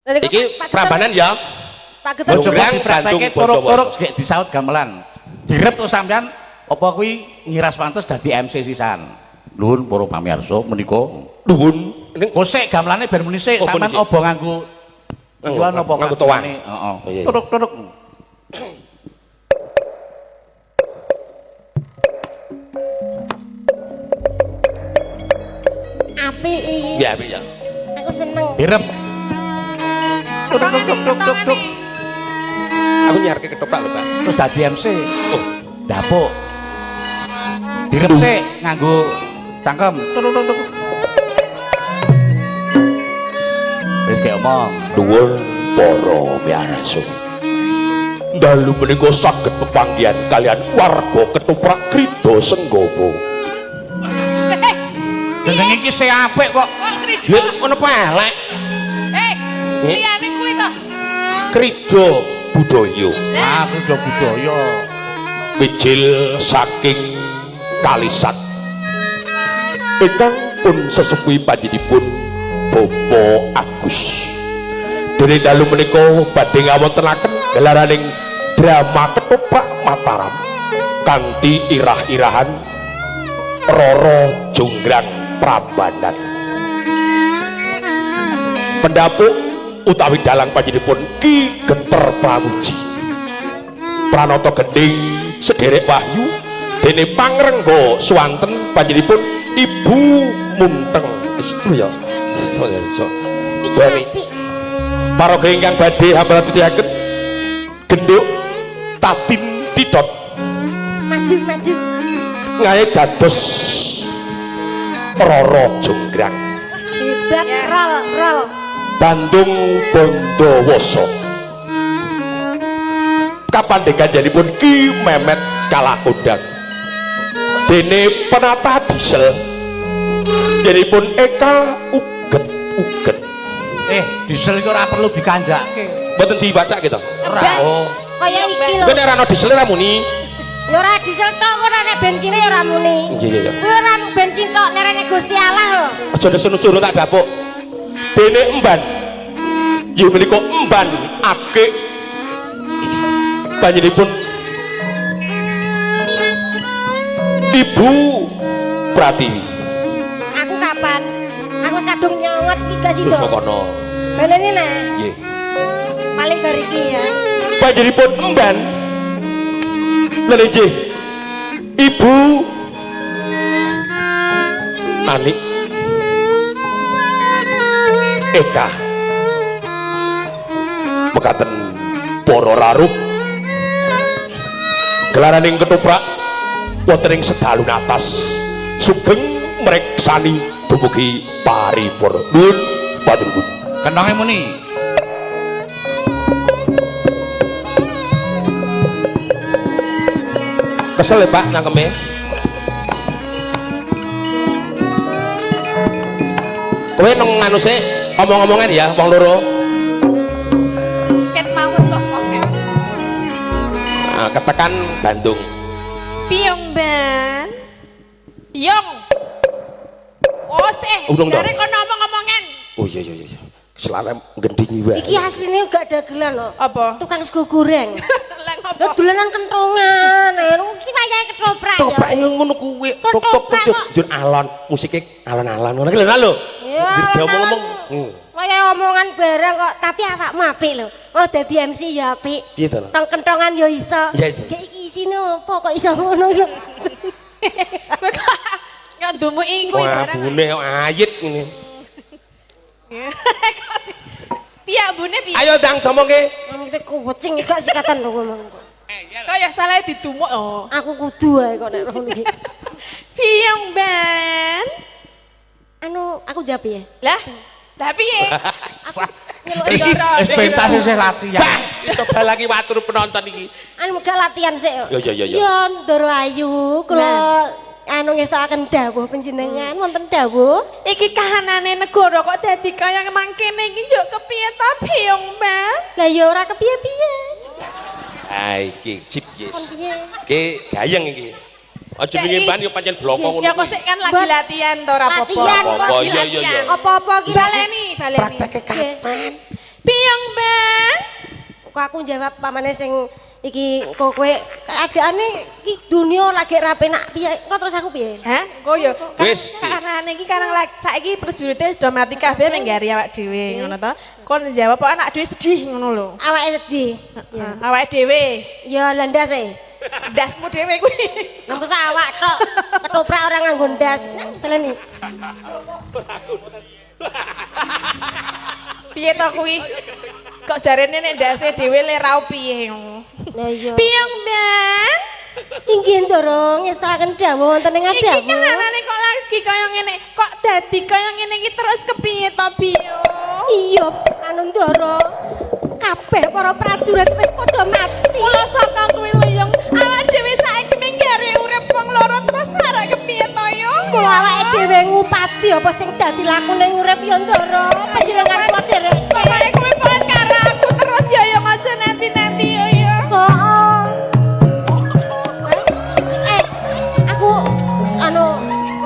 Iki Prambanan ya. Pak Getut Jograng Bandung turuk-turuk gek disaut gamelan. Direp tuh sampean apa kuwi ngiras pantes dadi MC sisan. Nuwun para pamirsa menika. Nuwun. Kok sik gamelane ben muni sik sampean obo nganggo Jual apa nganggo toa. Heeh. Turuk-turuk. Apik iki. Ya, apik ya. Aku seneng. Direp. Turuk-turuk. Aku nyarke ketoprak lho, Pak. Terus dadi MC. Oh, Dapuk. Direp sik nganggo cangkem. Turuk-turuk. Wis gek omong. nuwun para miyarsa. Dalu menika saged pepanggihan kalian warga ketoprak Krida Senggapa. Jeneng iki sik apik kok. Lha ngono apa elek? Liyane kuwi to. Krida budaya. Ah, Krida budaya. Wijil saking Kalisat. Ingkang pun sesepuhi panjenenganipun Bapak Agus. Dene dalu menika badhe ngawontenaken gelaraning drama ketoprak Mataram kanthi irah-irahan Roro Jonggrang Prambanan. Pendapuk utawi dalang panjenenganipun Ki Genter Pramuji. Pranata Gending sederek Wahyu dene pangrengga swanten panjenenganipun Ibu Munteng. Itu ya. Bani paraga ingkang badhe hamba titihaken genduk Tatin Tidot Maju. ngae dados Roro Jonggrang Hebat rol. Bandung Bondowoso. Kapandheganipun Ki Memet Kalakondang dene penata diesel jenipun Eka uget. Diesel iki ora perlu dikandhake. Mboten dibaca gitu. Ora. Oh. Kaya iki lho. Kowe nek ora ana diesel ora muni. Ya ora diesel tok, ora nek bensine ya ora muni. Iya. Kuwi ora bensin tok, nek rene Gusti Allah lho. Aja nesu-nesu tak dapuk. Dene emban. Nggih menika emban akik panjenenganipun Ibu Pratiwi. Aku kapan? Aku wis kadung nyongot iki gak sida. Terus kono. Balene nah. Nggih. Paling bar iki ya. Panjenenganipun emban. Lha nggih. Ibu Anik Eka mekaten para raruh gelaraning ketoprak wonten ing sedalun atas sugeng mreksani dumugi paripurna. Nuwun matur nuwun. Kentonge muni. Kesel ya Pak nangkeme. Kowe nang nganu sik omong-omongan ya wong loro. Ket mau sapa ket. Nah, ketekan Bandung. Piyong ban. Yong. Oh sih. Urung to. Jare kono omong-omongan. Oh iya. Selalu gendingi wae. Iki asline gak dagelan lho. Apa? Tukang sego goreng. Lek Lho apa? dolanan kentongan. Iki wayahe ketoprak ya. Toprak ngono kuwi. Ketoprak kok. Jur alon, musike alon-alon ngono ki lho lho. Ya, Jur ngomong-ngomong. Kaya omongan bareng kok, tapi awakmu apik lho. Oh dadi MC ya apik. Piye to? Tong kentongan ya iso. Iya, iso. Kayak iki isine opo kok iso ngono lho. Ya ndumuki kuwi Wah, barang. bune kok ayit ngene. Piye bune piye? Ayo Dang domongke. Nek kucing gak sikatan lho ngomong. Kaya salah didumuk oh. Aku kudu ae kok nek ngono iki. Piyong ban. Anu, aku jawab ya. Lah piye? Aku nyeluk Iki ndoro. Wis pentas isih latihan. Bang, coba lagi matur penonton iki. Anu muga latihan sik. Ya. Ya, Ndoro Ayu, kula anu ngestakaken dawuh panjenengan wonten dawuh. Iki kahanane negara kok dadi kaya mangkene iki njuk kepiye ta Piyong ban? Lah ya ora kepiye-piye. Ha iki cip yes. Kon piye? Ki gayeng iki. Aja jenenge ban yo pancen bloko ngono. Ya kok sik kan lagi Buat latihan to ora apa-apa. latihan, Apa-apa, iya. Apa-apa ki Baleni. Prakteke kapan? Kok aku jawab pamane sing iki kok kowe keadaane iki dunia lagi rapi nak piye? Kok terus aku piye? Hah? Kok yo Wis. karena iki karang saiki prajuritnya sudah mati kabeh ning gari awak dhewe ngono to. Kon jawab kok anak dhewe sedih ngono lho. Awake sedih. Awak dhewe. Ya landas e. Dasmu dhewe kuwi. Ngempes awak tok. Ketoprak orang nganggo ndas. Teleni. Piye to kuwi? Kok jarene nek ndase dhewe le rau piye ngono. Lah iya. Piye, Mbak? Inggih ndorong ngestaken dawuh wonten ing Iki adamu. kanane kok lagi kaya ngene. Kok dadi kaya ngene iki terus kepiye to, Bio? Iya, anu ndoro. Kabeh para prajurit wis padha mati. Mula saka kuwi luyung, awak dhewe saiki minggare urip wong loro terus arek kepiye to yo? Kula awake dhewe ngupati apa sing dadi lakune urip ya ndoro. Panjenengan kok derek. Pokoke kuwi pon karo aku terus yo aja nanti-nanti yo. Aku anu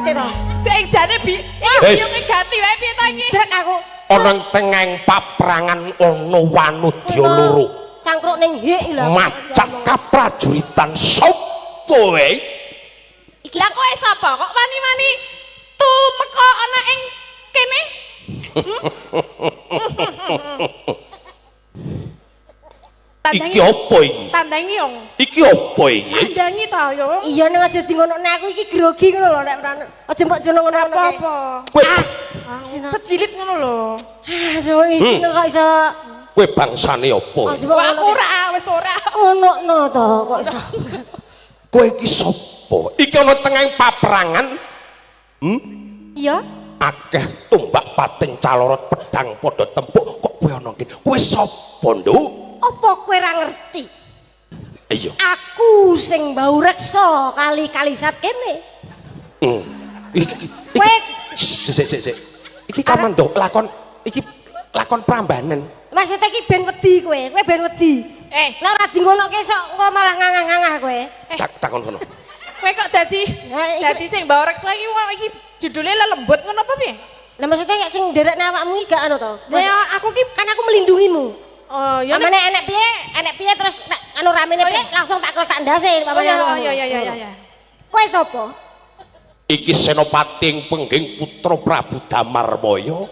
sira. Sing jane iki biyunge ganti wae piye to iki? Drek aku ana tengeng paprangan ana wanudya loro cangkruk ning hik lho. macak kaprajuritan sapa wae Iki Lah kowe sapa kok wani-wani tumeka ana ing kene? iki apa iki Tandangi yo. iki apa iki Tandangi to yo. iya nek aja dingonokne aku iki grogi ngono lho nek ora. Aja mbok jono ngono-ngono. Apa-apa. kowe Sejilit ngono lho. Ah, so iki kok iso kowe bangsane apa aja mbok Aku ora wis ora. ngono to kok iso. kowe iki sapa iki ana tengeng paprangan Iya. akeh tumbak pating calorot pedang padha tempuk kok kowe ana kene kowe sapa nduk Apa kowe ora ngerti? iya Aku sing bau reksa kali-kali sat kene. Kowe sik. Iki kamando lakon iki lakon prambanan. Maksudnya iki ben wedi kowe ben wedi. Nek ora dingonoke sok engko malah ngangah-ngangah kowe. Takon kono. Kowe kok dadi sing bawa reksa iki wong iki judule lelembut ngono apa piye? Lah maksudnya sing nderekne awakmu iki gak anu to? Ya aku ki Kan aku melindungimu. oh ya Amane enek piye terus anu ramene piye langsung tak kletak ndase pamane. oh ya. Kowe sapa? Iki Senopati Pengging putra Prabu Damarmaya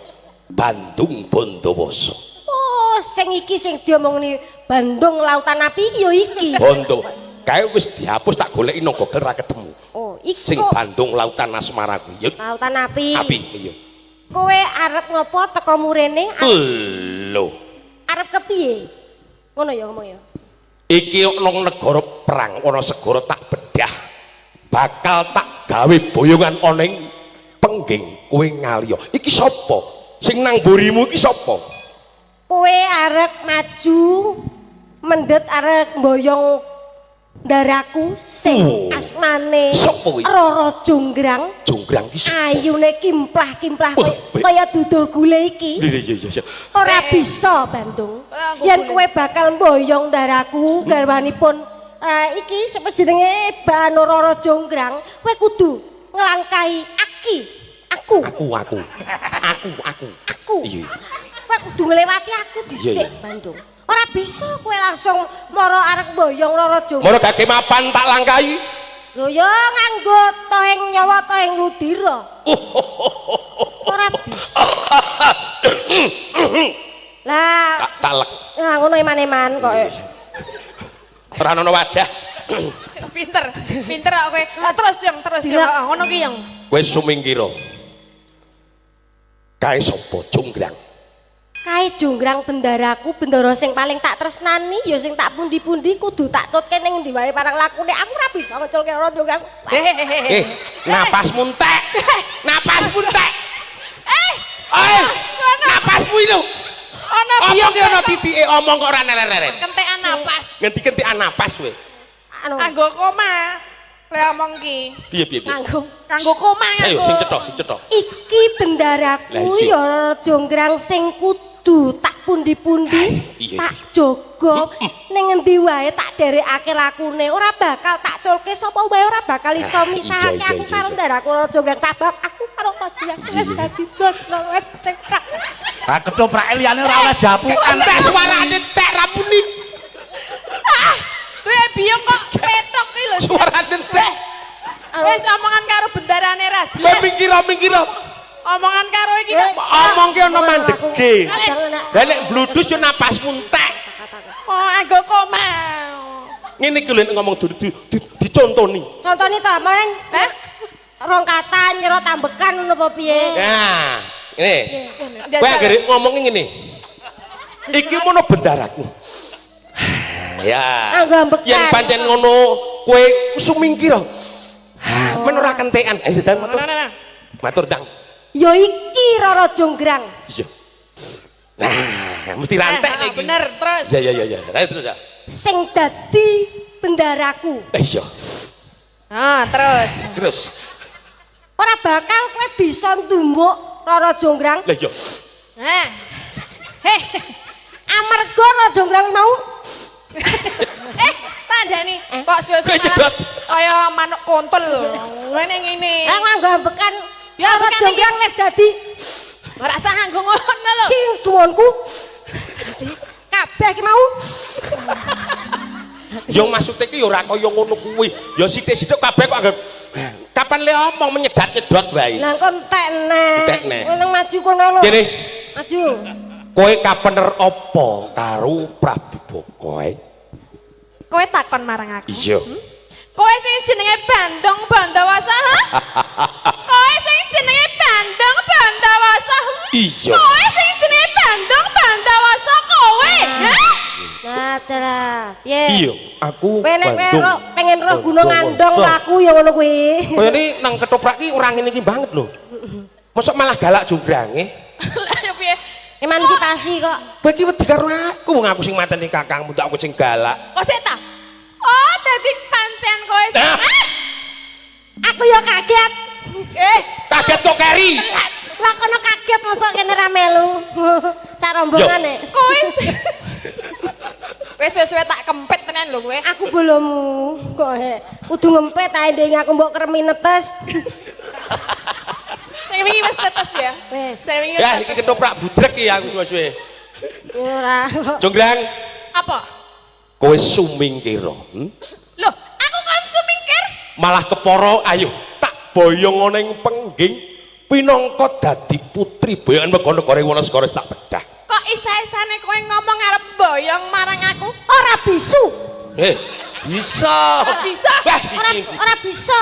Bandung Bandawasa. Oh, sing iki sing diomongni Bandung Lautan Api ya iki. Bondo. Kae wis dihapus tak goleki nang Google ra ketemu. Oh, iku Sing Bandung Lautan Asmara kuwi. Ya Lautan Api. api iya. Kowe arep ngopo teko murene? Lho. Arep kepiye? Ngono ya ngomong ya. Iki nang negara perang ana segara tak bedah. Bakal tak gawe boyongan ana ing Pengging kowe ngaliya. Iki sapa? Sing nang mburimu iki sapa? Kowe arep maju mendet arep mboyong ndaraku sing asmane Sapa kuwi? Rara Jonggrang. Jonggrang iki sapa? Ayune kimplah-kimplah Wah, kaya duduh gule iki. Iya. Ora bisa Bandung. Yen kowe bakal mboyong ndaraku garwanipun iki sapa jenenge Bano Rara Jonggrang, kowe kudu nglangkahi aku. Iya. Kowe kudu nglewati aku dhisik Bandung. Ora bisa kowe langsung mara arek mboyong Rara Jonggrang. Moro gage mapan tak langkai. Lho ya nganggo toheng nyawa toheng ludira. Ora bisa. Lah, Tak lek. nah ngono eman-eman kok. Ora ana wadah. Pinter kok kowe. Terus yang ngono ki yang. Kowe sumingkira. Kae sapa Jonggrang? Kae Jonggrang bendaraku, bendara sing paling tak tresnani ya sing tak pundi-pundi kudu tak tutke ning ndi wae parang lakune. Aku ora bisa ngeculke Rara Jonggrang. Napasmu entek. Napasmu entek. Napasmu lho. Ana Omong ki ana titike omong kok ora neren-neren. kentekan napas. Ngenti-kentikan napas kowe. Anu, Anggo koma. Le omong ki. Piye? Kanggo koma Ayo nganggo. sing cetok. iki bendaraku Lah, iya. ya Rara Jonggrang sing kudu tak pundi-pundi, Iya. tak jaga ning endi wae tak derekake lakune. Ora bakal tak culke sapa wae ora bakal iso misahake iya, aku iya, karo iya. ndaraku Rara Jonggrang sabab aku karo Kadiang wis dadi Lah ketoprak liyane ora oleh japukan. Entek suarane entek rapuni. Wis omongan karo bendarane ra Kowe jelas. mikir. Omongan karo iki kok Omong ki ana mandege. Kadang enak. Lah nek bludus yo napas muntek. oh anggo koma. Ngene iki lho nek ngomong dicontoni. Contone ta, Mang. Hah? Rong kata nyerot ambekan ngono apa piye? Nah, ini. Kowe anggere ngomong ngene. Iki mono bendaraku. Ya. Anggo ambekan. Yen pancen ngono kowe sumingkir. Men ora kentekan. Dang matur. Matur dang. Ya iki Roro Jonggrang. Iya. Nah, mesti rantek nek iki. Bener, terus. Ya. Ayo terus ya. Sing dadi bendaraku. Iya. Terus. Terus. Ora bakal kowe bisa ndumbuk Roro Jonggrang. Lah iya. Amarga Roro Jonggrang mau Tandani. Kok susu Kowe jedot. kaya manuk kontol lho. Ngene. nganggo ambekan. Ya, Roro ambekan Jonggrang wis dadi Ora usah nganggo ngono lho. sing suwonku. Kabeh iki mau. Ya maksud iki ya ora kaya ngono kuwi. Ya sithik-sithik kabeh kok anggap kapan le omong menyedot-nyedot wae. Lah kok entekne. Entekne. Kowe nang maju kono lho. Kene, Maju. kowe kapener apa karo Prabu Boko? Kowe takon marang aku. Iya. Kowe sing jenenge Bandung Bandawasa, ha? Kowe sing jenenge Bandung Bandawasa. Iya. Kowe sing jenenge Bandung Bandawasa kowe, ha? Nah, dalah. Piye? Iya, aku Kowe nek Bandung. pengen roh Gunung Andong aku ya ngono kuwi. Kowe ini nang ketoprak iki ora ngene iki banget lho. Mosok malah galak jongrange. Lah ya piye? Emansipasi kok. Kowe iki wedi karo aku, wong aku sing mateni kakangmu tak aku sing galak. Kok sik ta? Oh, dadi pancen kowe. Nah. Aku ya kaget. Kaget kok Keri. Lah kono kaget mosok kene ra melu. Sak rombongane. Kowe sing Wes suwe tak kempet tenan lho kowe. Aku bolomu kok kudu ngempet ae ndeng aku mbok kremi netes. Sing wingi wis tetes ya. Wes. Sing wingi Ya iki ketoprak budrek iki aku suwe-suwe. Ora. Jonggrang, apa? kowe sumingkira. Loh, aku kan sumingkir. Malah keporo ayo tak boyong ana ing pengging pinangka dadi putri boyongan Meganegara Wonosagra tak bedah. Kok isa-isane kowe ngomong arep boyong marang aku? Ora bisu. Bisa. Ora bisa. Wah, Ora bisa.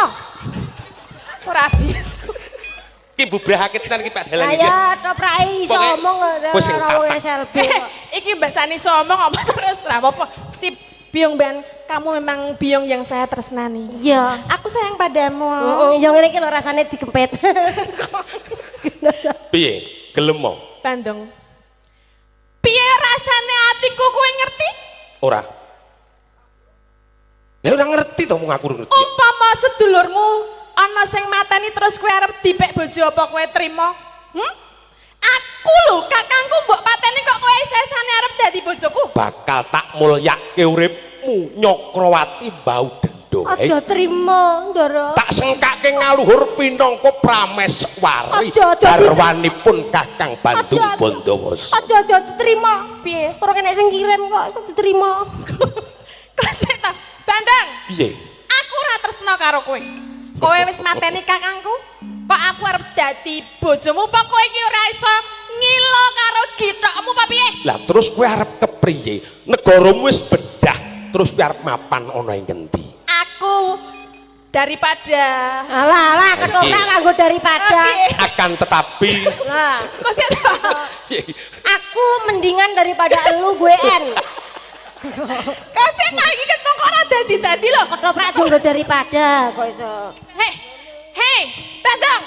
Ora bisa. iki bubrahake tenan iki Pak Dalan iki. Ayo toprake iso Pokoknya, omong kowe sing ora wong tapak. SLB. Iki bahasane somong apa terus ra apa-apa. Si Biong Ben, kamu memang Biong yang saya tresnani. Iya. Aku sayang padamu. Yang ngene iki lho rasane digempet. Piye? Gelem mo? Bandung. Piye rasane atiku kowe ngerti? Ora. Lah ora ngerti to mung aku ngerti. Umpama sedulurmu ana sing mateni terus kowe arep dipek bojo apa kowe trima? Aku lho kakangku mbok pateni kok kowe sesane arep dadi bojoku. Bakal tak mulyake uripmu Nyokrawati Bau Dendo. Aja trima, Ndara. Tak sengkake ngaluhur pinangka Prameswari Aja, garwanipun Kakang Bandung Aja. Bandawasa. Aja diterima. Piye? Ora kena sing kirim kok diterima. Kok sik ta? Bandang. Piye? Aku ora tresna karo kowe. Kowe wis mateni kakangku. Kok aku arep dadi bojomu apa kowe iki ora iso ngilo karo githokmu apa piye? Lah terus kowe arep kepriye? Negaramu wis bedah, terus kowe arep mapan ana ing ngendi? Aku daripada Alah, ketoprak kanggo daripada. Akan tetapi Lah, kok sik ta? aku mendingan daripada elu gue N. Kok sik ta iki kan kok ora dadi-dadi lho. Ketoprak jonggo daripada kok iso. Hei, Bandang.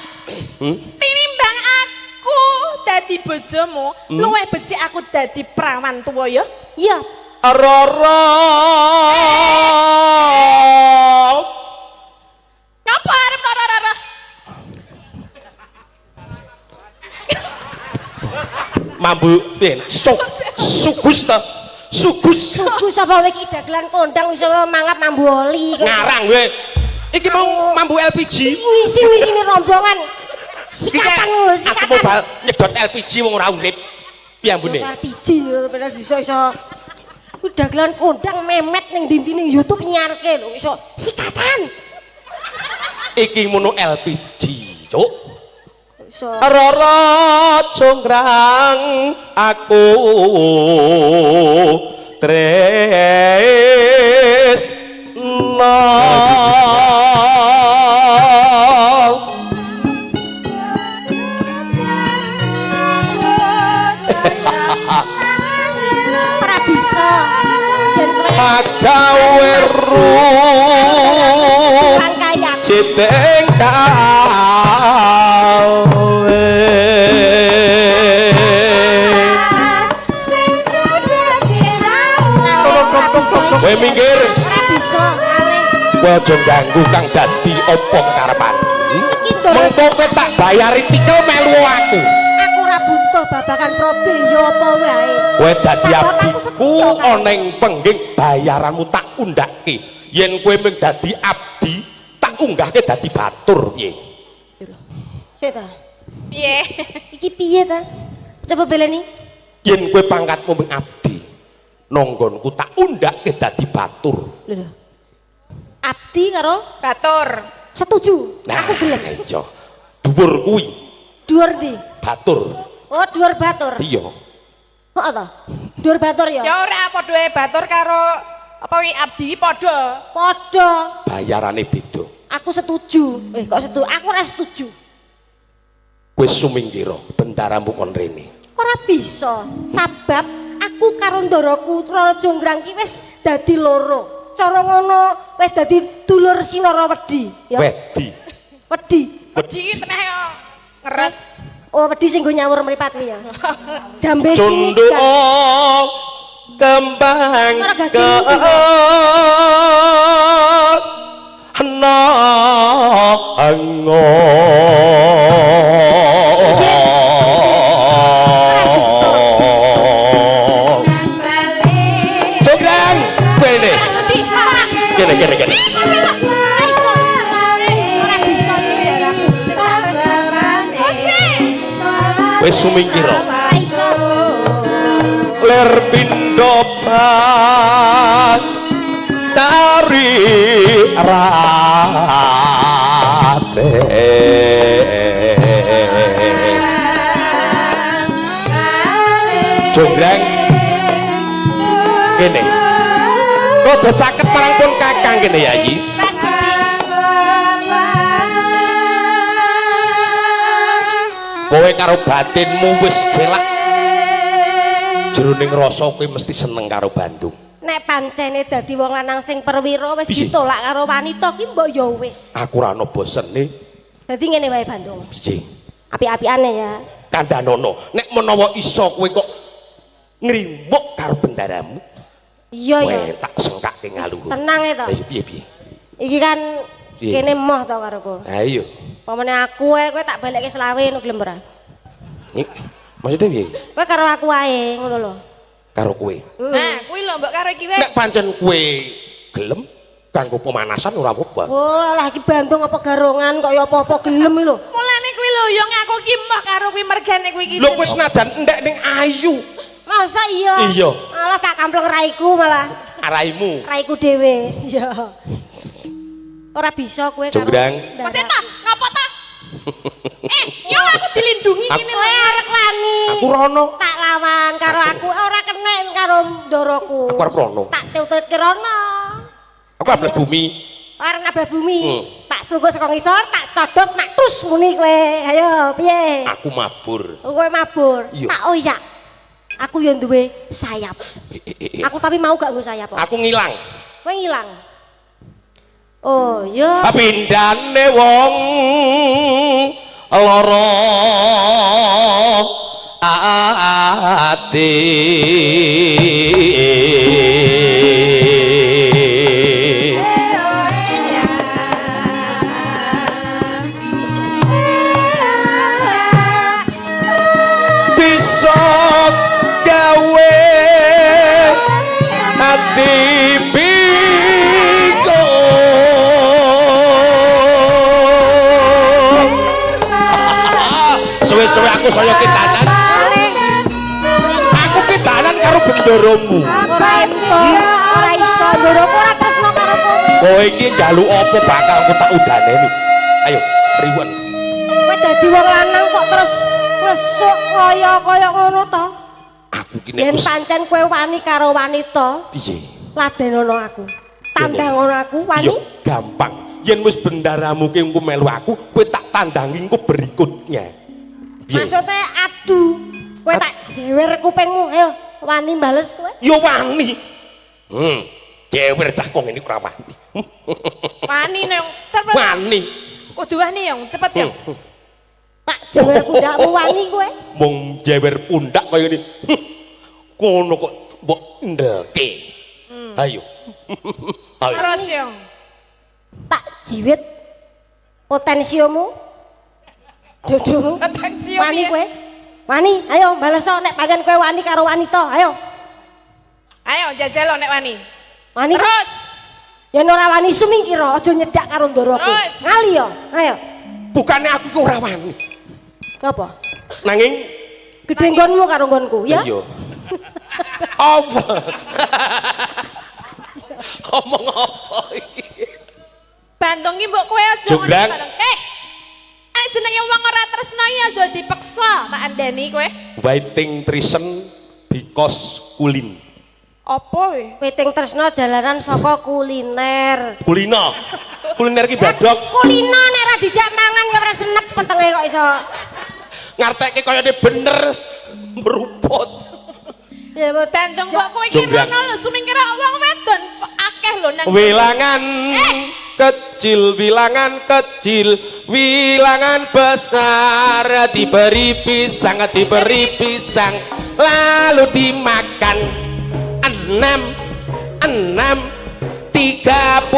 Tinimbang aku dadi bojomu, luwih becik aku dadi prawan tuwa ya. Iya. Roro. Ngapa arep ora-ora? Mambu piye? Sugus ta? Sugus. Suku sapa kowe iki dagelan kondang iso mangap mambu oli. Ngarang kowe. Iki mau mambu LPG. Ngisi-ngisini rombongan. Sikatan lho, Aku sikatan. mau bal nyedot LPG wong ora urip. Piye ambune? LPG padahal iso-iso. Kuwi dagelan kondang memet ning ndi-ndi ning YouTube nyarke lho iso sikatan. iki mono LPG cuk Iso. Rara jonggrang aku tresno Ora bisa. Ben magawe kurang kaya. citeng kawe Sing sudah sinau. kowe minggir Ora bisa kalih. kowe aja ganggu kang dadi apa kekarepan Iki ndoro mengko kowe tak bayari tikel melu aku aku ora butuh babakan probeyo apa wae. kowe dadi Sabab aku abdiku setia, Kang. ana ing pengging bayaranmu tak undhake yen kowe mung dadi abdi tak unggahke dadi batur piye Sik ta. Piye? Iki piye ta? Coba beleni. yen kowe pangkatmu mung abdi nonggonku tak undhake dadi batur Lho. Abdi karo Batur. setuju. nah Aku gelem. iya dhuwur kuwi Dhuwur ndi? batur Oh, dhuwur batur. iya Kok ta? Dhuwur batur ya? Ya ora padha wae batur karo apa wi abdi padha. Padha. bayarane beda Aku setuju. Kok setuju? Aku ora setuju. kowe sumingkira bendaramu kon rene Ora bisa. Sabab aku karo ndaraku Rara Jonggrang ki wis dadi loro. Cara ngono wis dadi dulur Sinara Wedi, ya. wedi Wedi. Wedi ki teneh yo ngeres. Oh, wedi sing go nyawur mripat kuwi ya. Jambe cunduk sini. kembang Ora gak ke ango Jonggrang kene kene kene kene wis sumingkira ler pindho ban tari rate Jonggrang kene rada caket marang pun kakang kene ya iki kowe karo batinmu wis jelak jroning rasa kowe mesti seneng karo Bandung Nek pancene dadi wong lanang sing perwira wis Piye? ditolak karo wanita ki mbok ya wis. aku ora ana bosene Dadi ngene wae Bandung. piye Api-apiane ya. kandhanono nek menawa iso kowe kok ngrimuk karo bendaramu Iya ya. kowe tak sengkake ngaluhur Tenang ya to. ayo piye Iki kan Piye? kene moh to karo kowe. ayo Pamane aku wae kowe tak balekke selawe ngono gelem ora? maksudnya piye Kowe karo aku wae ngono lho. karo kowe Nah, kuwi lho mbok karo iki wae. nek pancen kowe gelem kanggo pemanasan ora apa-apa Oh, lah iki Bandung apa garongan kok ya apa-apa gelem iki lho. Mulane kuwi lho yo ngaku ki moh karo kuwi mergane kuwi iki. lho kowe senajan endek ning ayu Masa iya? Iya. Malah tak kampleng raiku malah. araimu Raiku dhewe. Iya. Ora bisa kowe karo. Jonggrang. Mas ta, ngapa ta? Yo aku dilindungi ngene Kowe arek wani. aku rono Tak lawan karo aku ora kena karo ndoroku. aku arep rono Tak tutut rono. aku ablas bumi Ora nabah bumi. Tak sungguh saka ngisor, tak codos nak tus muni kowe. Ayo, piye? aku mabur Kowe mabur. Iya. Tak oyak. Aku yo duwe sayap. Aku tapi mau gak nggo sayap kok. aku ngilang Kowe ngilang. Oh, yo. pindane wong lara ati bisa gawe ati suwe-suwe aku saya kitanan aku kitanan karo bendoromu Ora iso, ora iso. Ndoroku ora tresno karo kowe. kowe iki njaluk apa bakal aku tak udaneni Ayo, riwen. Kowe dadi wong lanang kok terus ngesuk kaya ngono to? Aku ki Yen nek wis pancen kowe wani karo wanita, piye? ladenono aku. Tandangono aku wani. Yo gampang. Yen wis bendaramu ki engko melu aku, kowe tak tandangi engko berikutnya. Piye? Maksudnya adu. Kowe tak jewer kupingmu. Ayo, wani bales kowe. Yo wani. Jewer cah kok ngene ora wani. Wani nang Wani. kudu wani yang cepet yang. Tak jewer pundakmu wani kowe. Mung jewer pundak kaya ngene. Kono kok mbok ndeke. Ayo. Ayo. Terus yang. Tak jiwit potensiomu. Dudumu. Potensi Wani kowe. Wani, ayo baleso nek pancen kowe wani karo wanita. Ayo. Ayo jajal nek wani. Wani. Terus. Yen ora wani sumingkira aja nyedak karo ndoroku. Terus. Ngali yo. Ayo. Bukannya aku ki ora wani. Apa? Nanging Gedhe nggonmu karo nggonku, ya? iya. Apa? Ngomong apa iki? Bantung ki mbok kowe aja Jonggrang. Nek jenenge wong ora tresna ya aja dipeksa, tak andani kowe. Waiting treason because kulin. Apa we? Piting tresno jalanan saka kuliner. Kulino. Kuliner ki badok. Kulino nek ora dijak mangan ya ora senep petenge kok iso. Ngartekke kayane bener meruput. Ya Bantung mbok kowe iki Jonggrang. ngono lho sumingkira wong wedon akeh lho nang. Wilangan kecil, wilangan kecil, wilangan besar, diberi pisang, lalu dimakan. 6, 36,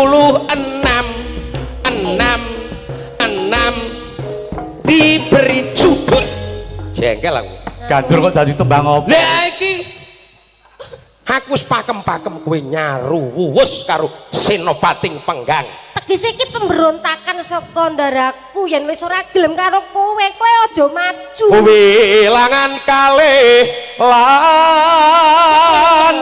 6, diberi cubut. Jengkel aku. Gandur kok dadi tembang apa? Lah iki aku wis pakem-pakem kowe nyaruwus karo Senopating Penggang. tegese iki pemberontakan saka ndaraku yen wis ora gelem karo kowe aja maju. Wilangan kalih lan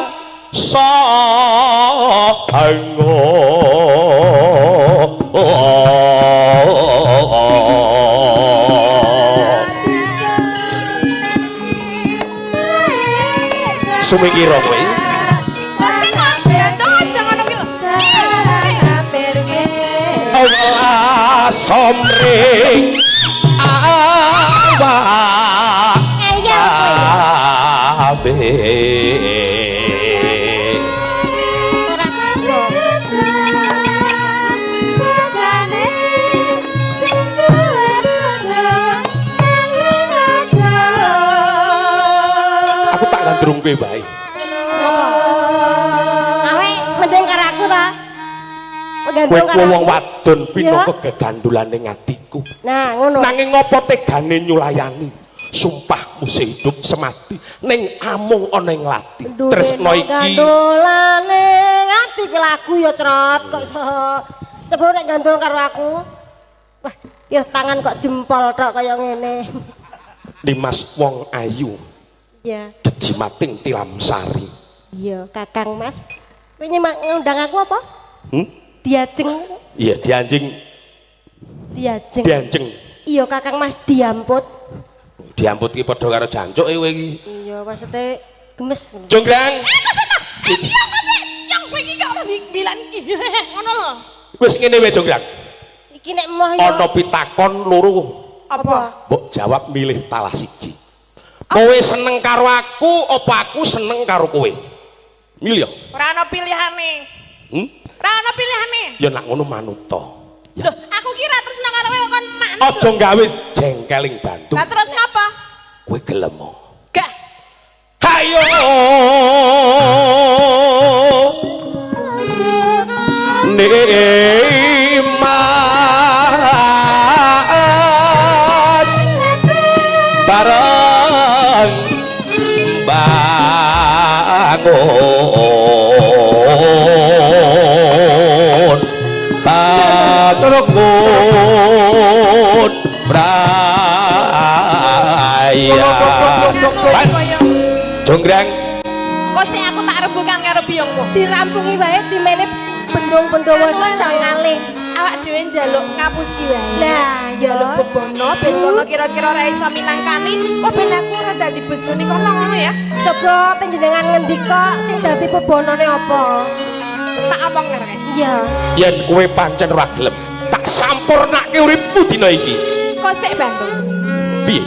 sumikira kowe. Sing bantung aja ngono ki lho. Allah somring awak kabeh. Ora bisa. Aku tak gandrung kowe bae. Awe mending karo aku ta. Kowe Gandrung karo wong aku. wadon pino Ya. kegandulane ngatiku. Nah, ngono. Nanging ngopo tegane nyulayani? Sumpahmu sehidup semati ning amung ana ing lati. Tresno iki gandolane ngati ki lagu ya Crot kok iso. Coba nek gandul karo aku. Wah, ya tangan kok jempol tok kaya ngene. Dimas wong ayu, Ya, jejimating tilamsari. iya Kakang Mas. Kowe ngundang aku apa? Diajeng. Iya, dianjing, Diajeng. dianjeng. Iya Kakang Mas diamput. Diamput ki padha karo jancuk kowe iki. Iya maksudnya gemes. Jonggrang. Iya masih yang kowe iki gak ora dibilang iki. Ngono lho. Wis ngene wae Jonggrang. Iki nek emoh ya. Ana pitakon loro. Apa? Mbok jawab milih talah siji. Kowe seneng karo aku apa aku seneng karo kowe? Milih ya. Ora ana pilihane. Ora ana pilihane. Ya nak ngono manut to. Lho, aku kira tresna karo kowe kon manut. Aja gawe jengkeling bantu. Lah terus ngapa? Kowe gelem. Gak. Hayo. Nimas bareng bangun bangun braya. Jonggrang. Kok sik aku tak rebukan karo biyongku. Dirampungi wae dimene bendong-bendong wis ngalih. awak dhewe njaluk ngapusi wae. Nah, njaluk ya. bebono ben kono kira-kira ora iso minangkani, kok ben aku ora dadi bojone kono ngono ya. Coba panjenengan ngendika sing dadi bebonone apa? Tak omong ngarep. Iya. Yen kowe pancen ora gelem, tak sampurnake uripmu dina iki. Kok sik Bandung. Piye?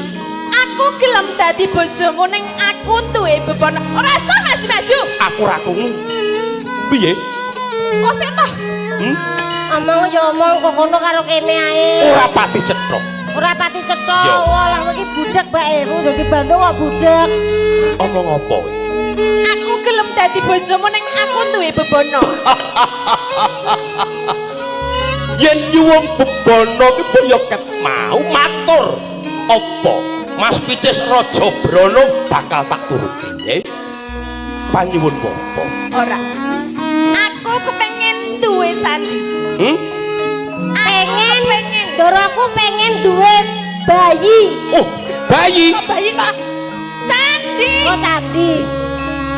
Aku gelem dadi bojomu ning aku duwe bebono. Ora iso maju-maju. Aku ra krungu. Piye? Kok sik toh? Omong ya omong kok ngono karo kene ae. Ora pati cethok. Ora pati cetha. Yo. Wah, lah iki budak bae. Ku dadi Bandung kok budak. Omong apa kowe? Aku gelem dadi bojomu ning aku duwe bebono. Yen nyuwun bebono ki mbok ya ket mau matur. Apa? Mas Picis Raja Brana bakal tak turuti, nggih. Panyuwun apa? Ora. Aku kepengen duwe candi. Pengen. Doro aku pengen duwe bayi. Oh, bayi Kok bayi kok candi. Oh, candi.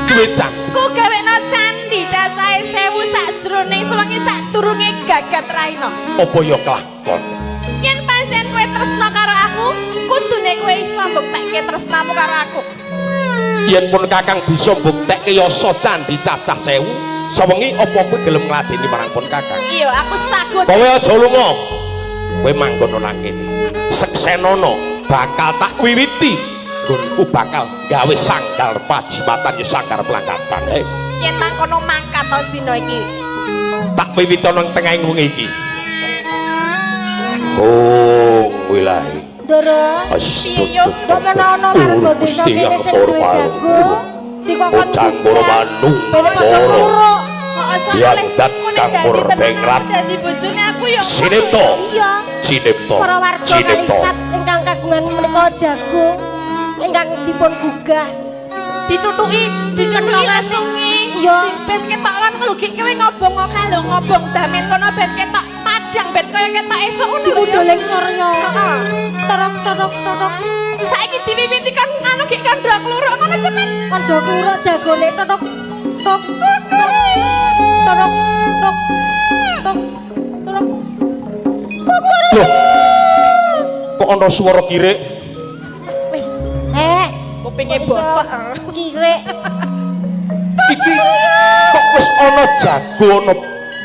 duwe cang. Aku gawekno candi cacahe 1000 sakjroning sewengi sadurunge gagat raina. Apa ya kelakon? Yen pancen kowe tresna karo aku, kudune kowe iso mbuktekke tresnamu karo aku. Yen pun Kakang bisa mbuktekke yasa candi cacah 1000, sewengi apa kowe gelem ngladeni marang pun Kakang? Iya, aku sagut. Kowe aja lunga. Kowe manggon nang kene. Seksenana bakal tak wiwiti. Gunku bakal gawe sanggal pajimatan ya sanggar pelanggapan. Yen mangkono mangkat to dina iki. Tak wiwiti nang tengahing wengi iki. Oh, wilahi. Doro. Piye yo? Kok menawa warga desa kene sing duwe jago dikokon Campur manung. ben padha kluruk. Kok Yang dat kang murbengrat. dadi bojone aku ya. Sinipto. Iya. Cinipto. Para warga Cinipto. Kalisat ingkang kagungan menika jagung ingkang dipun gugah Ditutuki lasungi. Iya. Ben ketok lan nglugike kowe ngobong kalau ngobong damen kono ben ketok padang ben kaya ketok esuk ngono lho. jibudoleng Surya. Heeh. Torok. Saiki diwiwiti kan anu gek kandha kluruk ngono cepet. Kandha kluruk jagone torok. Torok. Loh. Kok ana swara kirek? Wis. Kupinge bosok. Kirek. Iki kok wis ana jago ana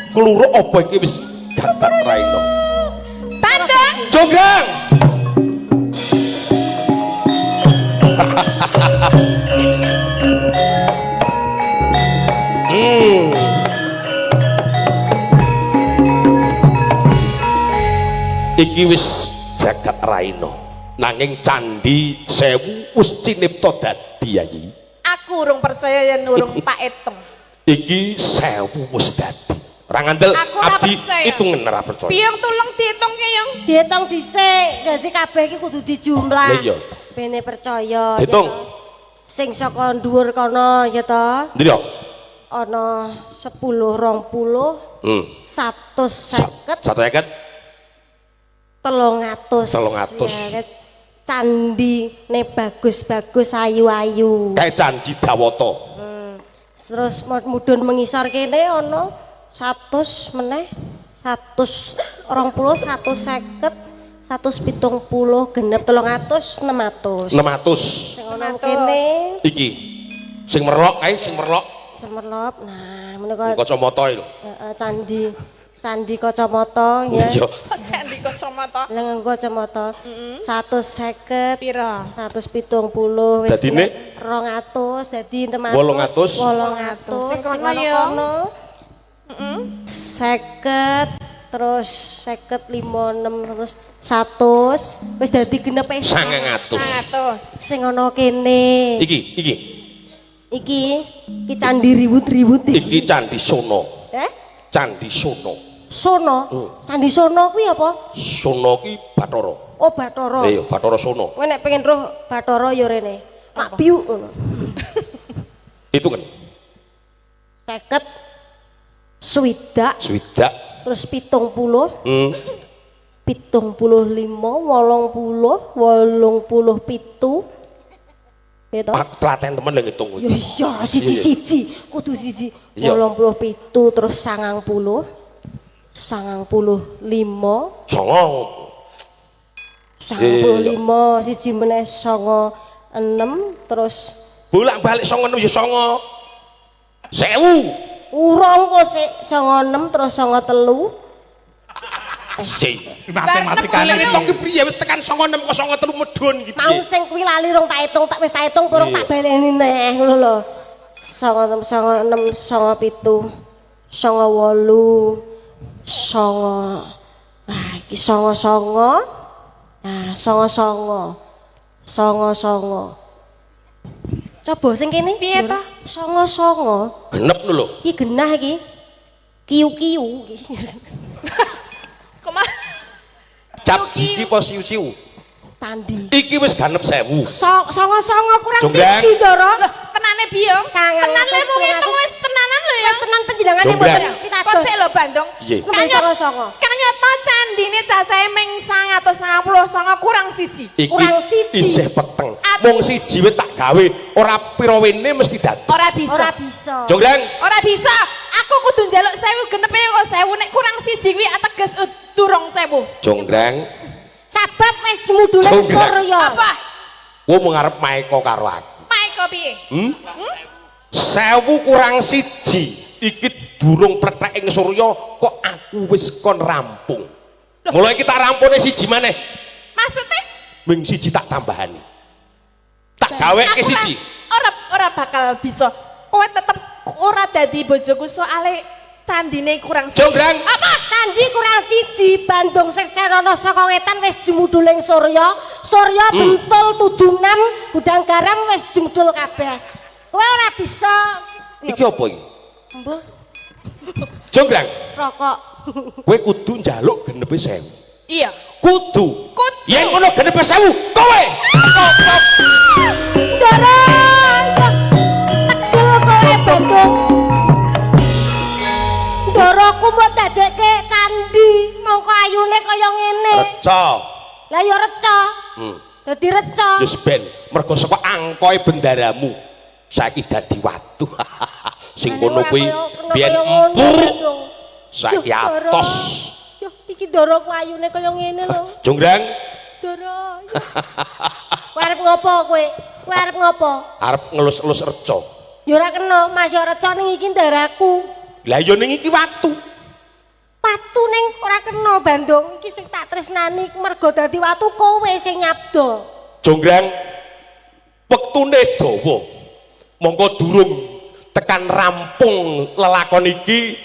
kluruk apa iki wis gatat raina? Bandung. Jonggrang. Iki wis jagat raina. Nanging candi 1000 wis cinipta dadi ayi. Aku urung percaya yen urung tak etung. Iki 1000 wis dadi. Ora ngandel Aku ora abdi percaya. itungen ora percaya. Piyong tulung diitungke yung. Diitung dhisik, dadi kabeh iki kudu dijumlah. Lah iya. Bene percaya. Diitung. ya toh. Sing saka dhuwur kono ya to. Ndi yo? Ana 10, 20, 150, 150. 300. 300. Ya, candi ne bagus-bagus ayu-ayu. Kayak candi Dawata. Terus mudhun mengisor kene ana 100 meneh 120 150 170 genep 300 600 sing ana kene Iki sing merlok ae sing merlok cemerlop. Nah menika kacamata lho. candi kacamata ya. Iya. Candi kacamata. Lah nganggo kacamata 150 Pira? 170 wis Dadine? 200 dadi 600 800. Sing kono ya. 50 terus 50 56 terus 100 wis dadi genep 900. 100. sing ana kene Iki iki candi riwut-riwut iki Candi Sono. Candi Sono. Sono candi Sono kuwi apa? Sono ki Bathara. Oh Bathara. Iya, Bathara Sono. Kowe nek pengen roh Bathara ya rene mak biuk ngono. Itu kan 50 swidak swidak. terus 70 Hmm. 75 80 87 gitu. Platen temen lho ngitung. Ya iya siji-siji kudu siji Iya. 87 terus 90 95 Songo. 95 siji meneh 96 terus Bolak-balik 96 ya songo. 1000. urung kok sik 96 terus 93 matematikane Kali ngitung ki priye wis tekan 96 kok 93 medun iki. mau sing kuwi lali rong tak hitung tak wis tak hitung kurang tak baleni neh ngono lho 96 97 98 iki 99 nah 99 coba sing kene Piye ta? 99 Genep lho. iki genah iki kiu-kiu iki Koma Cap gigi apa siu-siu? candi Iki wis ganep 1000. songo kurang Jonggrang. siji Ndoro Loh, tenane piye? Sangat Tenan le atas mung kurang ngitung atas. wis tenanan lho ya. tenan penjenengannya Jonggrang. mboten pitados Kok sik lho Bandung? Piye? songo Kanyata candine cacahe ming 999 kurang siji. Iki Kurang siji. isih peteng. Mung siji wis tak gawe, ora pira wene mesti dadi. Ora bisa. ora bisa Jonggrang, Ora bisa. Aku kudu njaluk 1000 genepe kok 1000 nek kurang siji kuwi ateges durung 1000. Jonggrang, sabab wis jemudule Jonggrang. surya Apa? kowe mau ngarep maeko karo aku. Maiko piye? 1000 kurang siji. Iki durung plethek ing surya kok aku wis kon rampung. Mulai kita rampune siji maneh. Maksudnya Ming siji tak tambahani. Tak gaweke aku siji. ora bakal bisa. Kowe tetep ora dadi bojoku soalé candine kurang siji. Jonggrang, apa candi kurang siji Bandung sing serono saka wetan wis jemuduling surya bentul 76 gudang garam wis jemudul kabeh kowe ora bisa iki apa iki? mbuh Jonggrang, rokok kowe kudu njaluk genepe 1000. Iya. Kudu. Kudu. Yen ngono genepe 1000, kowe. Ndara tegel kowe Bandung Ndaraku mbok dadekke candi mongko ayune kaya ngene Reca. lah ya reca dadi reca Wis ben mergo saka angkoe bendaramu saiki dadi watu. Sing kono kuwi biyen empuk. Saiki atos. Yo iki Ndaraku ayune kaya ngene lho Jonggrang, Ndara kowe arep ngopo kowe arep ngopo arep ngelus-elus reca. ya ora kena Mas ya reca ning iki Ndaraku Lah ya ning iki watu. watu ning ora kena Bandung iki sing tak tresnani mergo dadi watu kowe sing nyabda Jonggrang, wektune dawa. Mongko durung tekan rampung lelakon iki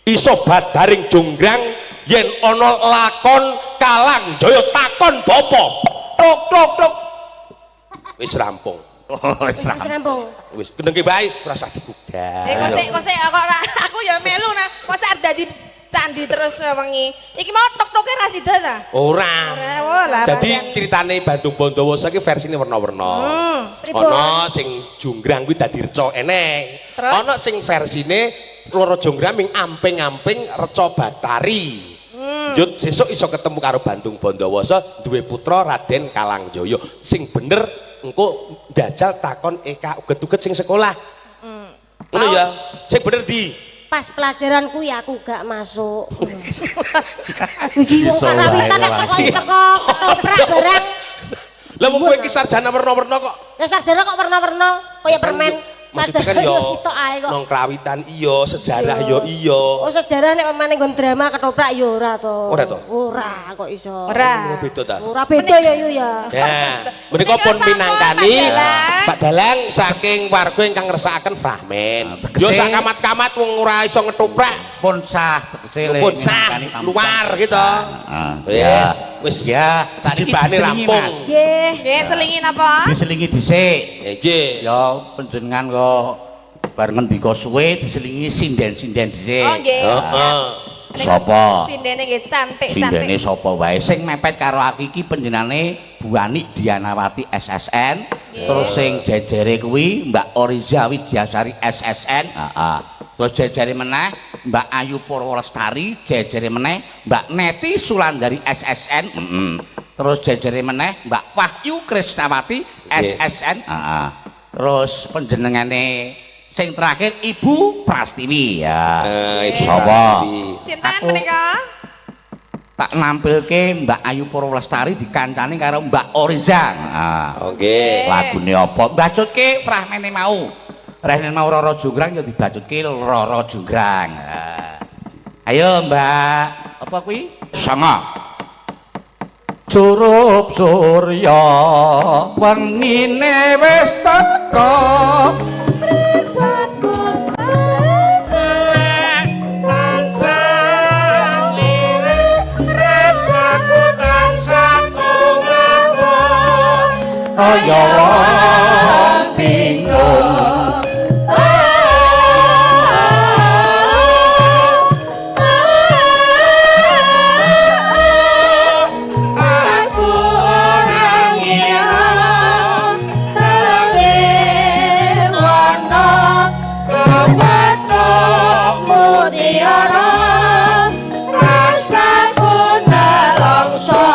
iso badaring Jonggrang yen ana lakon Kalang Jaya takon bapa. Tok tok tok. Wis rampung. Wis wis rampung Wis kendengke bae ora usah digugah. Kok sik aku ya melu nah. Kok sak dadi candi terus wengi. Iki mau tok-toke ra sida ta? Ora. Oh lah. Dadi critane Bandung Bondowoso iki versine werna-werna. Ana sing Jonggrang kuwi dadi reca eneng. Terus? Ana sing versine Loro Jonggrang ming amping-amping reca Batari. Njut sesuk iso ketemu karo Bandung Bondowoso duwe putra Raden Kalangjaya. Sing bener engko ndajal takon Eka uget-uget sing sekolah. Ngono ya. Sing bener di pas pelajaran kuwi aku gak masuk iki wong Iso wae karawitan nek lagi. teko ketoprak barang Lah wong kowe iki sarjana werna-werna kok. ya sarjana kok warna-warna kaya permen Maksudnya kan sarjana yo yo sitok ae kok nong krawitan iya, sejarah yo iya. oh sejarah nek pemane nggon drama ketoprak yo ora to Ora to? ora kok iso Oh, beda ta. ora beda ya yo ya Ya, menika pun pinangkani Pak Dalang saking warga ingkang ngersakaken Frahmen. Yo sak kamat-kamat wong ora iso ngetoprak, pun sah tegese pun sah luar gitu. Wis, wis ya jibane rampung. nggih Nggih, selingin apa? diselingi dhisik Nggih. ya panjenengan kok bareng ngendika suwe diselingi sinden-sinden dhisik Oh nggih. Heeh. sapa Sindene nggih cantik-cantik. sindene sapa wae sing mepet karo aku iki panjenengane Bu Ani Dianawati SSN terus sing jejere kuwi Mbak Oriza Widyasari SSN heeh terus jejere meneh Mbak Ayu Purwolestari jejere meneh Mbak Neti Sulandari SSN terus jejere meneh Mbak Wahyu Krisnawati SSN heeh terus panjenengane sing terakhir Ibu Prastiwi ya Ibu sapa Prastiwi. sinten menika? Tak nampilke Mbak Ayu Purwolestari dikancani karo Mbak Oriza. Nah, nggih. lagune apa? Bacutke fragmene mau. Rene mau Roro Jonggrang ya dibacutke Roro Jonggrang. Ayo Mbak, apa kuwi? Sanga. Surup surya wengine wis teka. Kaya wong bingung aku ora ngira terang warna kepetok mutiara rasaku nelongso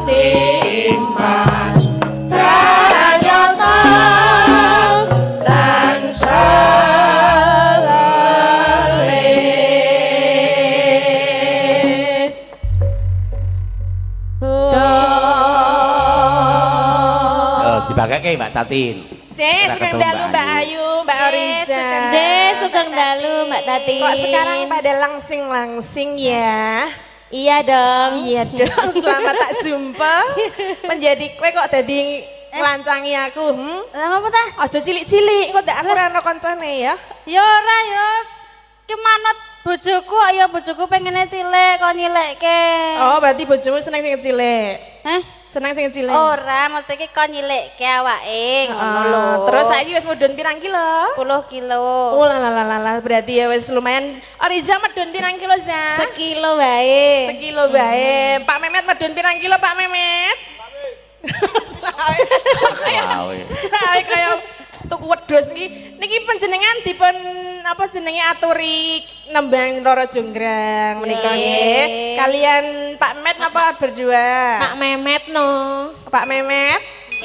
dimas dibagake Mbak Tatin. Sugeng dalu Mbak Ayu, Mbak Oriza. Sugeng dalu Mbak Tati. Kok sekarang pada langsing-langsing ya? Iya dong. Iya dong, selamat tak jumpa. Menjadi kowe kok dadi nglancangi aku, Lah apa ta? Aja cilik-cilik, kok ndak aku ora ana kancane ya. Ya ora ya. Ki manut bojoku kok ya bojoku pengene cilik kok nyilikke. Oh, berarti bojomu seneng sing cilik. Hah? Seneng sing cilik. Ora, mesti ki kok nyilikke awake ngono lho. Terus saiki wis mudhun pirang kilo? 10 kilo. Oh lah, berarti ya wis lumayan. Oriza medun pirang kilo, Za? Sekilo wae. Sekilo bae. Pak Memet medun pirang kilo, Pak Memet? Wae. Sae kaya tuku wedhus iki. Niki panjenengan dipun apa jenenge aturi nembang Roro Jonggrang menika nggih. Kalian Pak Met napa berdua? Pak Memet no. Pak Memet.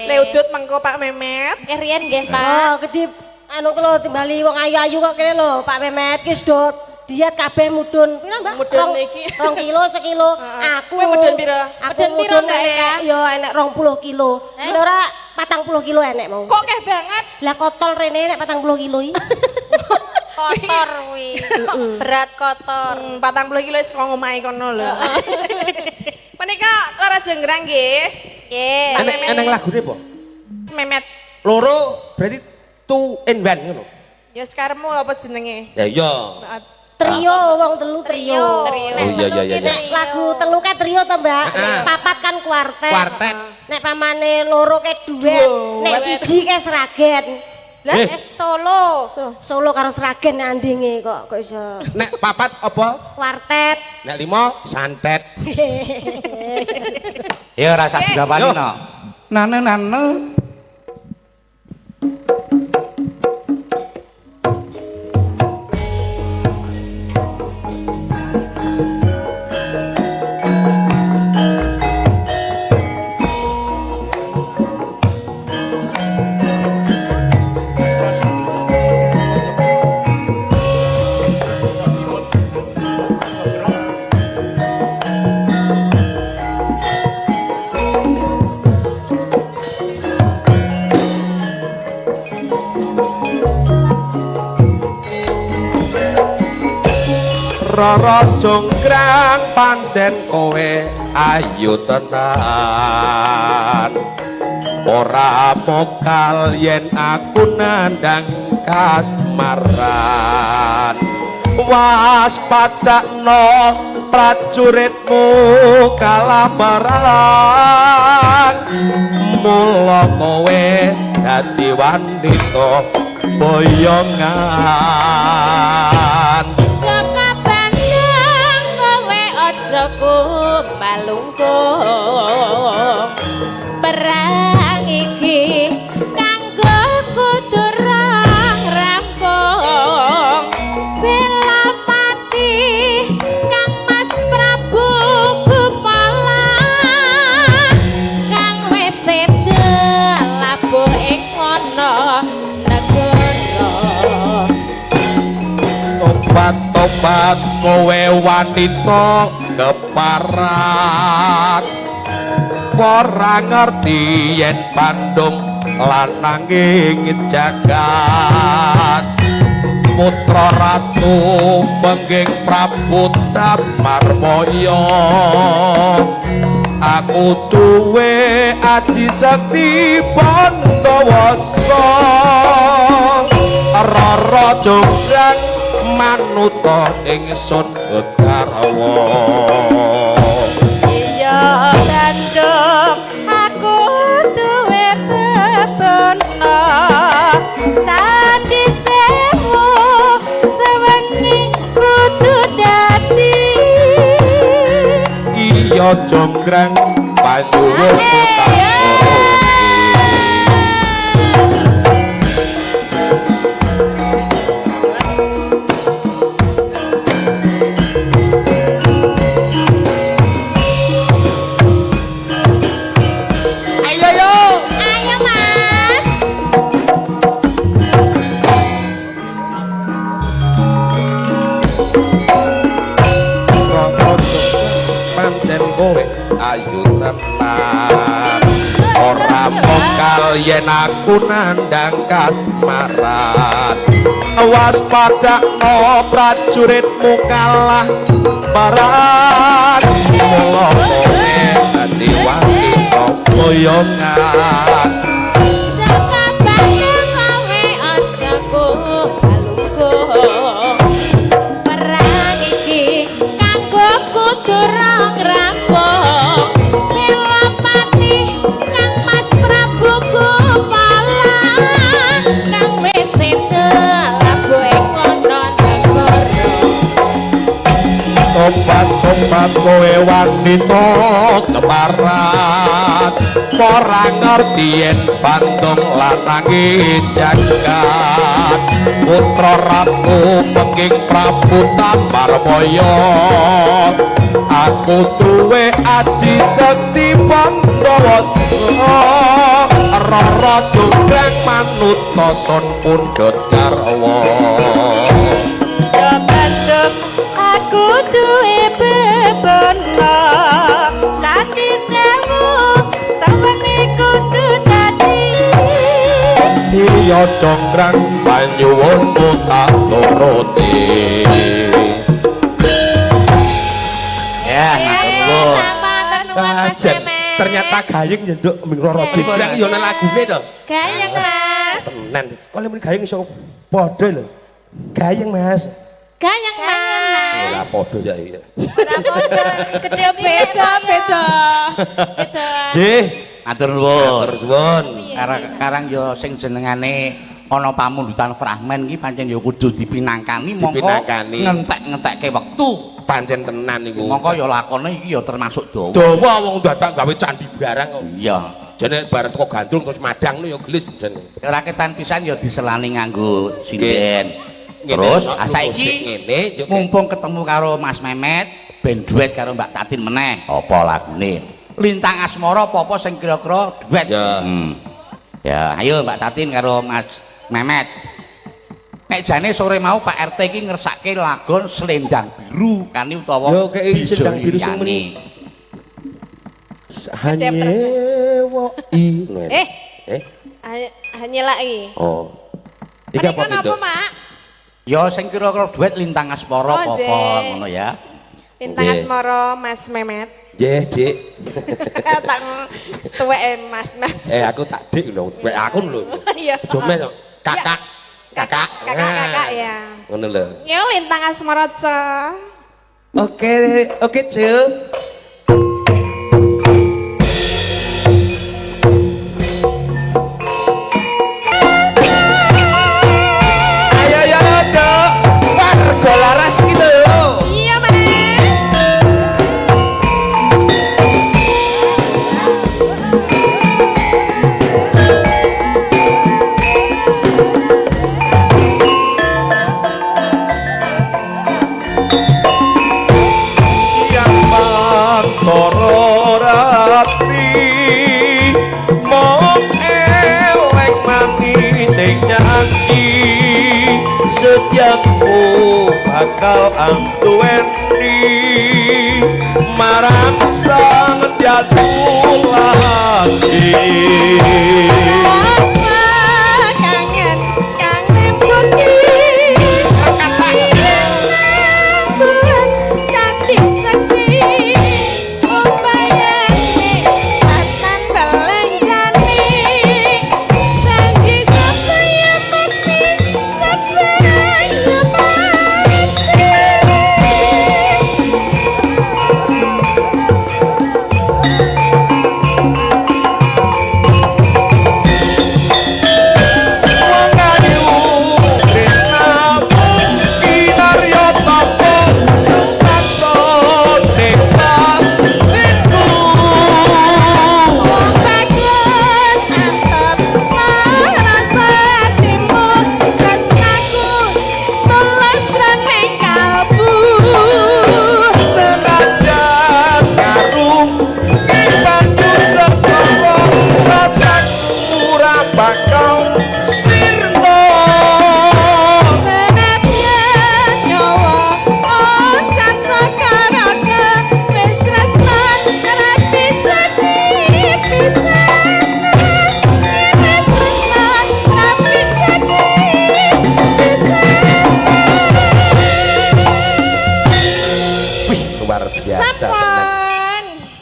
Leudut mengko Pak Memet. Kerian nggih, Oh, Pak. kedip anu kelo timbali wong ayu-ayu kok kene lho, Pak Memet ki sudah diet kabeh mudun. Pira, Mbak? Mudun iki. 2 kilo, sekilo. Aku Kowe mudun pira? Aku Mudun pira, mudun Mbak Eka? ya enek 20 kilo. Kira ora 40 kilo enek mau. Kok keh banget? Lah kotol rene nek 40 kilo iki. Kotor kuwi. Berat kotor. 40 kilo wis kok ngomahe kono lho. Menika Roro Jonggrang nggih. Nggih. Eneng lagune apa? Memet. Loro berarti two in one ngono. Ya sekarangmu apa jenenge? Ya iya. Trio wong telu trio. Oh iya. Nek lagu telu ka trio to, Mbak. Nek papat kan kuartet. Kuartet. Nek pamane loro ke duet. Nek siji ke seragen. Lah Solo. Solo karo seragen andinge kok iso. Nek papat apa? Kuartet. Nek 5 santet. Ya rasa digawani no. Nane. Roro Jonggrang pancen kowe ayu tenan. Ora mokal yen aku nandang kasmaran. Waspadakno prajuritmu kalah perang. Mula kowe dadi wanita boyongan. Balungkung perang iki kanggo kudu rampung bela pati Kang Mas Prabu Kumala kang wis seda labuh ing kono negara tobat kowe wanita keparat ora ngerti yen Bandung lananging jagat putra ratu bengging Prabu Damarmaya aku duwe aji sakti Pandawasa Rara Jonggrang manuta ingsun Gegarwa iya Bandung aku duwe bebana sandi sewu sewengi kudu dadi iya Jonggrang Panjuwun Putra ayu tenan ora mokal yen aku nandang kasmaran waspadakno prajuritmu kalah barat mula kowe dadi wanita boyongan Tobat kowe wanita keparat ora ngerti yen Bandung lanange jagat putra ratu bengging Prabu Damarmaya aku duwe aji sakti Pandawasa Rara Jonggrang manuta sun pundhut garwa ya Bandung aku duwe bebana sandi sewu sawengi kudu dadi iya Jonggrang Panjuwun tak turuti ya Jen, ternyata gayeng ya nduk ming Rara Jonggrang ya ana lagune to gayeng Mas tenan kok muni gayeng iso padha lho gayeng Mas gayeng Mas ora padha ya iya gede beda nggih matur nuwun karang yo sing jenengane ana pamundutan fragmen iki pancen yo kudu dipinangkani mongko ngentek-ngentekke wektu pancen tenan niku mongko yo lakone iki yo termasuk dawa wong dadak gawe candi barang kok iya jane bareng teko gandrung terus madang yo gelis jane ora ketan pisan yo diselani nganggo sinden terus saiki ngene mumpung ketemu karo Mas Memet ben duet karo Mbak Tatin meneh apa lagune Lintang Asmara apa sing kira-kira duet ya ayo Mbak Tatin karo Mas Memet nek jane sore mau Pak RT iki ngersake lagon Selendang Biru kani utawa Selendang Biru sing muni Hanyewoi hanyelaki oh iki apa itu Mak ya sing kira-kira duet Lintang Asmara apa ngono ya Lintang Asmara Mas Memet nggih Dik tak tuweke Mas aku tak Dik lho tuwek aku lho iya jome kakak ya ngono lho ya Lintang Asmara oke Cuk laras gitu iya Mas yang setiaku bakal anduweni marang sang Jasulati. Kangen kangen putih cantik seksi upayane atan belanjani janji supaya mati supaya mati.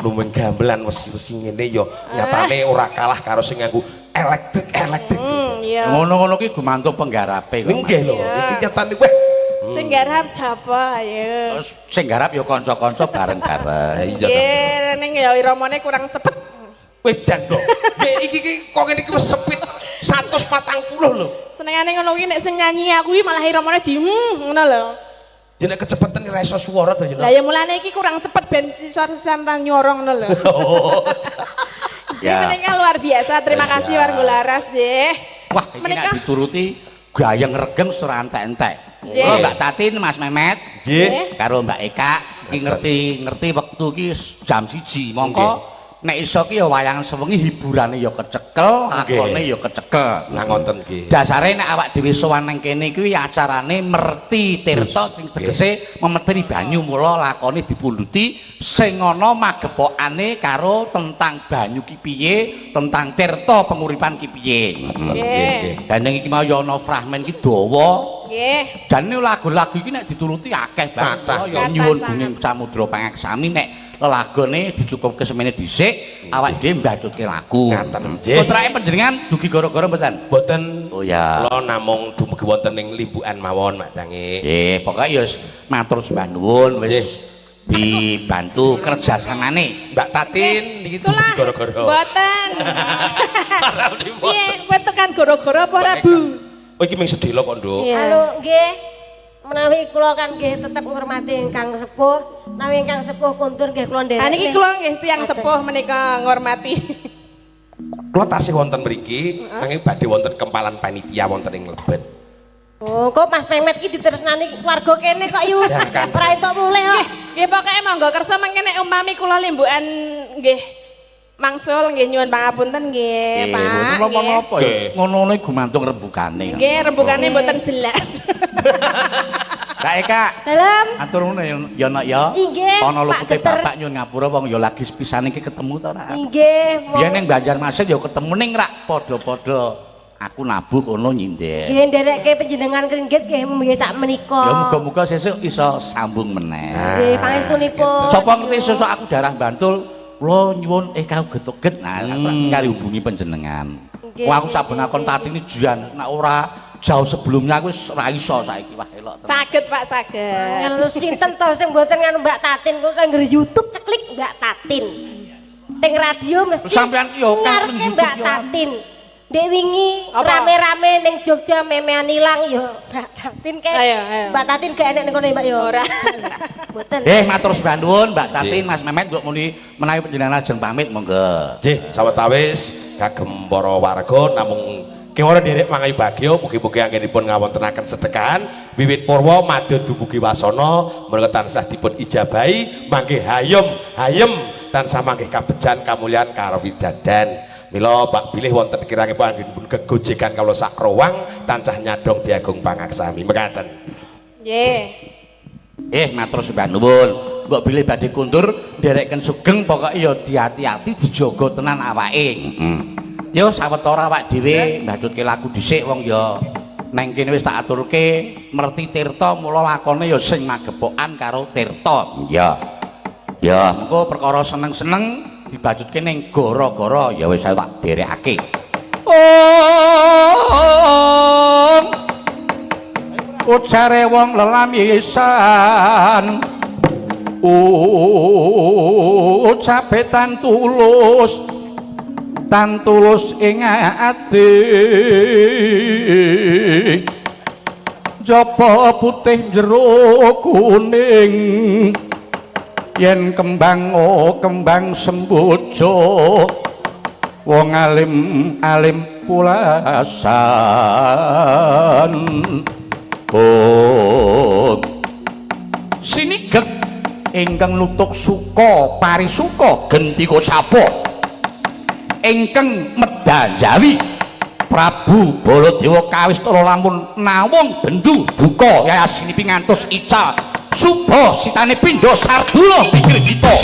Luwih gamelan wesi-wesi ngene ya nyatane ora kalah karo sing nganggo elektrik. Iya. Ngono-ngono ki gumantung penggarape kok. Nggih lho, iki nyatane weh. Sing garap sapa ayo. Sing garap ya kanca-kanca bareng-bareng. Iya to. Nggih, ning ya iramane kurang cepet. Wedan kok. Nggih iki kok ngene iki wis sepit 140 lho. Senengane ngono kuwi nek sing nyanyi aku iki malah iramane di ngono lho. Dene kecepetan ora iso swara to ya. Lah ya mulane iki kurang cepet ben sisor-sisan nyorong ngono lho. Ya. Menika luar biasa. Terima kasih Warga Laras nggih. Wah, iki nek dituruti gayeng regen ora entek-entek. Nggih. Oh, Mbak Tatin, Mas Memet, Nggih. karo Mbak Eka iki ngerti wektu ki jam 1. Mongko nek iso ki ya wayangan sewengi hiburane ya kecekel, lakone ya kecekel. Lah ngoten nggih. Dasare nek awak dhewe sowan nang kene kuwi acarane Merti Tirta sing tegese memeteri banyu mula lakone dipundhuti sing ana magepokane karo tentang banyu ki piye, tentang tirta penguripan ki piye. Nggih. Gandeng iki mau ya ana fragmen ki dawa. Nggih. Jane lagu-lagu iki nek dituruti akeh banget. Ya nyuwun Bunging Samudra Pangaksami nek lelagone dicukupke semene dhisik, awak dhewe mbacutke lagu. Ngaten nggih. Kontrake panjenengan dugi gara-gara mboten? Mboten. Oh ya. Kula namung dumugi wonten ing limbukan mawon Mak Cange. Nggih, pokoke ya matur sembah nuwun Nggih. wis dibantu kerjasamane. Mbak Tatin niki dumugi gara-gara. Mboten. Iya, kowe tekan gara-gara apa ora, Bu? Oh iki mung sedelo kok, Nduk. Halo, nggih. Menawi kula kan nggih tetep ngurmati ingkang sepuh, menawi ingkang sepuh kuntur nggih kula nderek. Ha niki kula nggih tiyang sepuh menika ngormati. Kula tasih wonten mriki nanging badhe wonten kempalan panitia wonten ing Lebet. Oh, kok Mas Memet iki ditresnani keluarga kene kok yu. Ya, kan. Ora entuk mulih kok. Nggih pokoke monggo kersa mangke nek umpami kula limbukan nggih mangsul nggih nyuwun pangapunten nggih, Pak. Ngono Nggih. apa ya? Ngono gumantung rembugane. Nggih, rembugane mboten jelas. Kak Eka, Dalam atur ngono ya nak ya. Inggih, Ana Pak lupute Geter. bapak nyuwun ngapura wong ya lagi sepisan iki ketemu ta ora? inggih. Biyen ning Banjarmasin ya ketemu ning rak padha-padha aku nabuh kono nyindir. Nggih nderekke panjenengan kringgit nggih mungkin sak menika. Ya muga-muga sesuk iso sambung meneh. Nggih, pangestunipun. Sapa ngerti sesuk aku darah Bantul, kula nyuwun kau getuget nah kali hubungi panjenengan. Nggih. Wah aku saben akon tatine jian nek ora jauh sebelumnya aku wis ora iso saiki wah elok. Saged Pak, saged. Ngelu sinten to sing mboten nganu Mbak Tatin kok kanggo YouTube ceklik Mbak Tatin. Teng radio mesti Sampeyan ki yo kan ngarepke Mbak Tatin. Dek wingi Apa? rame-rame ning Jogja memean ilang yo Mbak Tatin kae. Ayo, ayo. Mbak Tatin gak enek ning kono ya, Mbak yo. Ora. Mboten. Matur sembah nuwun Mbak Tatin, Mas Memet kok muni menawi panjenengan ajeng pamit monggo. Nggih, sawetawis kagem para warga namung kewara derek mangayu bagya mugi-mugi anggenipun ngawontenaken sedekahan wiwit purwa madya dumugi wasana menika tansah dipun ijabahi mangke hayem tansah mangke kabejan kamulyan karo widadan Mila bak bilih wonten kirangipun anggenipun gegojekan kawula sak rowang tansah nyadong diagung pangaksami mekaten. Nggih. Matur sembah nuwun. Mbok bilih badhe kundur ndereken sugeng pokoke ya diati-ati dijaga tenan awake. Ya sawetara awak dhewe mbajutke laku dhisik wong ya neng kene wis tak aturke merti tirta mula lakone ya sing magepokan karo tirta. Ya. Ya, engko perkara seneng-seneng dibajutke ning gara-gara ya wis tak derekake. Ucare wong lelamisan ucape tan tulus ing ati jaba putih jero kuning yen kembang sembojo wong alim pulasan sinigek ingkang nutuk suka parisuka gentika sapa ingkang medhanjawi Prabu Baladewa kawistara lamun nawung bendu duka yasinipi ngantos ical suba sitane pindha sardula pikir kita.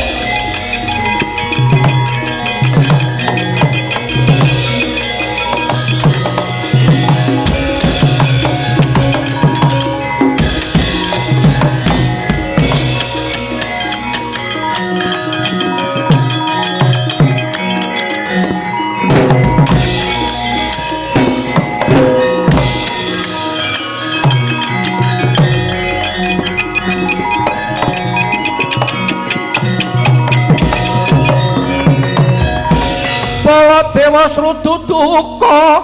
Baladewa srutu duka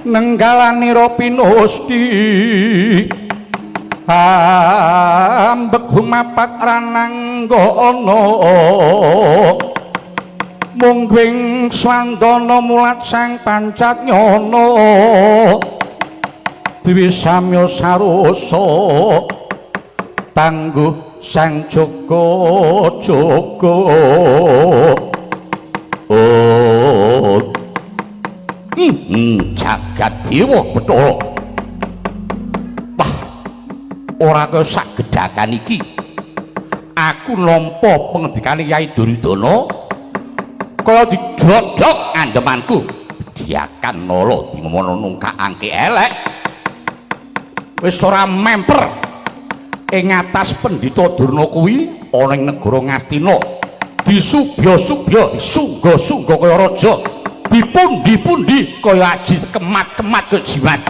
nenggalanira pinusti ambek humapak rananggana mungging swandana mulat sang pancatnyana dewi samya sarosa tangguh sang jaga-jaga. Jagat Dewa Bathara. Wah, ora kaya sagedhakan iki. Aku nampa pengendikane Kyai Duryudana kaya didrodhok andemanku. Diakan nala dimono nungkakake elek. Wis ora memper ing atas Pendhita Durna kuwi ana ing negara Ngastina. Disubya-subya, sungga-sungga kaya raja. Dipundi-pundi kaya aji kemat-kemat ke jimat.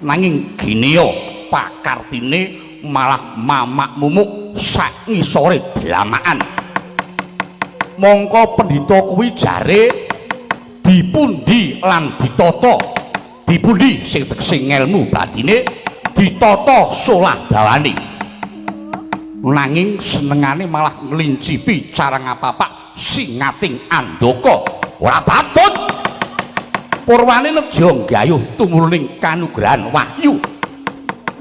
Nanging Ginea pakartine malah mamak mumuk sak ngisore dlamakan. Mongko Pendhita kuwi jare dipundi lan ditata. Dipundi sing tegese ngelmu batine ditata solah dawane. Nanging senengane malah nglincipi cara ngapapak singating andaka ora patut. Purwane neja nggayuh tumurning kanugrahan wahyu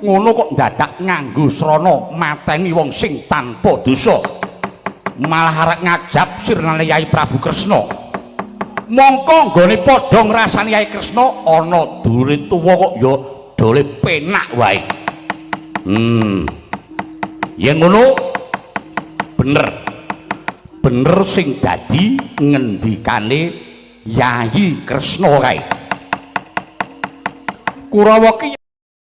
ngono kok dadak nganggo srana mateni wong sing tanpa dosa malah arek ngajab sirnane Kyai Prabu Kresna. Mongko nggone padha ngrasani Kyai Kresna ana dulure tuwa kok ya dole penak wae. Yen ngono bener sing dadi ngendikane Yayi Kresna kae. Kurawa ki